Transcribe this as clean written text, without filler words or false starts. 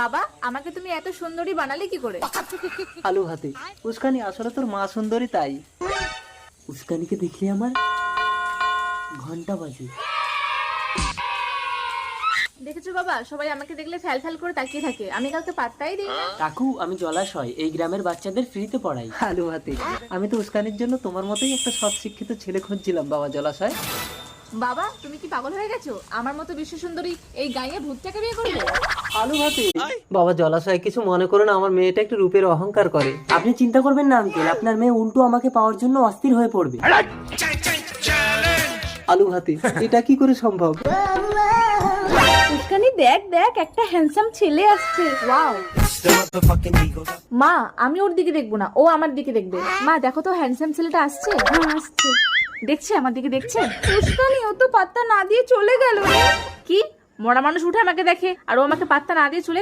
বাবা, আমাকে তুমি এত সুন্দরী বানালে কি করে? আলু হাতে উস্কানি, আসলে তোর মা সুন্দরী তাই। উস্কানিকে দেখলে আমার ঘন্টা বাজে। দেখেছো বাবা, সবাই আমাকে দেখলে ফ্যাল ফ্যাল করে তাকিয়ে থাকে, আমি কাউকে পাত্তাই দিই না। কাকু, আমি জলাশয় এই গ্রামের বাচ্চাদের ফ্রিতে পড়াই। আলু হাতে আমি তো উস্কানির জন্য তোমার মতোই একটা সৎ শিক্ষিত ছেলে খুঁজছিলাম বাবা জলাশয়। বাবা, তুমি কি পাগল হয়ে গেছো? আমার মতো বিশ্ব সুন্দরী এই গায়ে ভূতটাকে বিয়ে করবে? আলু হাতে বাবা জলাশয়, কিছু মনে করো না, আমার মেয়েটা একটু রূপের অহংকার করে। আপনি চিন্তা করবেন না আঙ্কেল, আপনার মেয়ে উল্টো আমাকে পাওয়ার জন্য অস্থির হয়ে পড়বে। আলু হাতে এটা কি করে সম্ভব? উস্কানি দেখ দেখ, একটা হ্যান্ডসাম ছেলে আসছে। ওয়াও। মা, আমি ওর দিকে দেখবো না, ও আমার দিকে দেখবে। মা দেখো তো, হ্যান্ডসাম ছেলেটা আসছে। হ্যাঁ আসছে। দেখছে, আমার দিকে দেখছে। উস্কানি, ও তো পাত্তা না দিয়ে চলে গেল। কি, মরা মানুষ উঠে আমাকে দেখে আর ও আমাকে পাত্তা না দিয়ে চলে গেল?